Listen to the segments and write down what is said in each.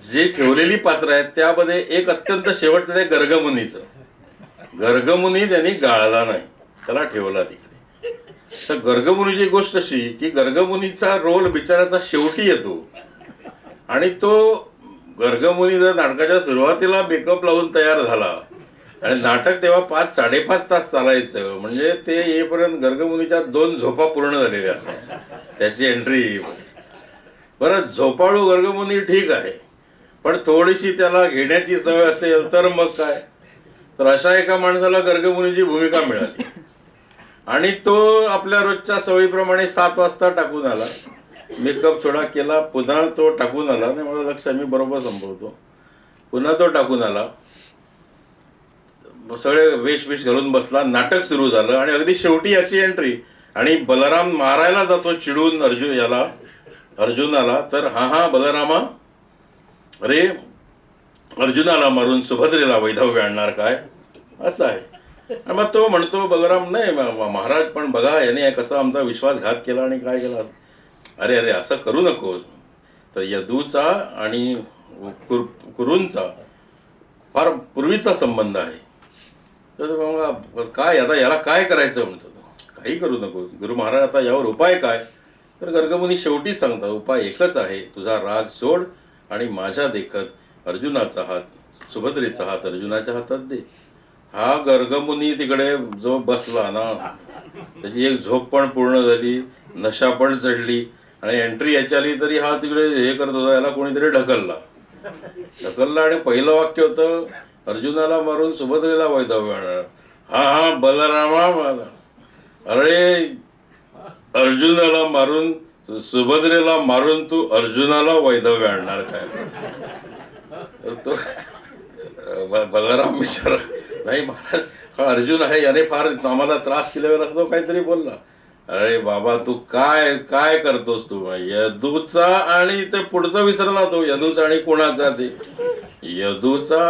जे ठेवलेली पात्र आहेत त्यामध्ये एक अत्यंत शेवटचं आहे गर्गमुनीचं. गर्गमुनी त्यांनी गाळला नाही, त्याला ठेवला तिकडे. तर गर्गमुनीची गोष्ट अशी की गर्गमुनीचा रोल बिचाराचा शेवटी येतो आणि तो गर्गमुनी जर नाटकाच्या सुरुवातीला मेकअप लावून तयार झाला आणि नाटक तेव्हा 5-5.5 तास चालायचं, म्हणजे ते येईपर्यंत गर्गमुनीच्या 2 झोपा पूर्ण झालेल्या असायच्या त्याची एंट्री येईपर्यंत. बरं, झोपाळू गर्गमुनी ठीक आहे, पण थोडीशी त्याला घेण्याची सवय असेल तर मग काय, तर अशा एका माणसाला गर्गमुनीची भूमिका मिळाली आणि तो आपल्या रोजच्या सवयीप्रमाणे 7 वाजता टाकून आला. मेकअप थोडा केला, पुन्हा तो टाकून आला. नाही, मला लक्ष, मी बरोबर संपवतो. पुन्हा तो टाकून आला, सगळे वेश घालून बसला. नाटक सुरू झालं आणि अगदी शेवटी याची एंट्री आणि बलराम मारायला जातो चिडून अर्जुनाला. तर हा बलरामा, अरे अर्जुनाला मारून सुभद्रेला वैधव्य आणणार काय, असं आहे. आणि मग तो म्हणतो बलराम, नाही महाराज, पण बघा याने कसा आमचा विश्वासघात केला आणि काय केला. अरे अरे असं करू नको. तर यदूचा आणि कुरूंचा फार पूर्वीचा संबंध आहे. तर मग काय आता याला काय करायचं म्हणतो. काही करू नको गुरु महाराज, आता यावर उपाय काय. तर गर्गमुनी शेवटी सांगतात, उपाय एकच आहे, तुझा राग सोड आणि माझ्या देखत अर्जुनाचा हात, सुभद्रेचा हात अर्जुनाच्या हातात दे. हा गर्गमुनी तिकडे जो बसला ना, त्याची एक झोप पण पूर्ण झाली, नशा पण चढली आणि एंट्री याची आली तरी हा तिकडे हे करत होता. याला कोणीतरी ढकलला आणि पहिलं वाक्य होतं, अर्जुनाला मारून सुभद्रेला वैधव्य आणणार. हा बलरामा मला, अरे अर्जुनाला मारून सुभद्रेला मारून तू अर्जुनाला वैधव्य आणणार काय. तर तो बलराम विचार, नाही महाराज, हा अर्जुन आहे, याने फार आम्हाला त्रास केल्यावर असं तो काहीतरी बोलला. अरे बाबा, तू काय काय करतोस तू. यदूचा आणि ते पुढचं विसरला तो, यदूचा आणि कोणाचा, ते यदूचा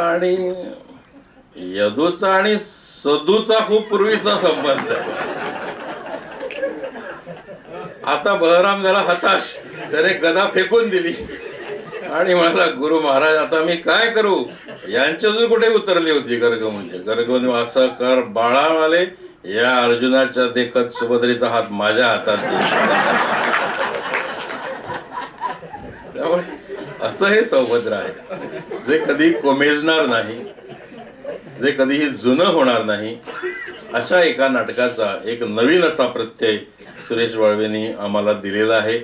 आणि सदूचा खूप पूर्वीचा संबंध आहे. आता बलराम झाला हताश, त्याने गदा फेकून दिली आणि म्हणाला, गुरु महाराज आता मी काय करू. यांची अजून कुठे उतरली होती गर्गमुनी. असं कर बाळा माले, या अर्जुनाच्या देखत सुभद्रेचा हात माझ्या हातात दे. त्यामुळे असं हे सौभद्र आहे, जे कधी कोमेजणार नाही, जे कधीही जुनं होणार नाही. अशा एका नाटकाचा एक नवीन असा प्रत्यय सुरेश वाळवेंनी आम्हाला दिलेला आहे.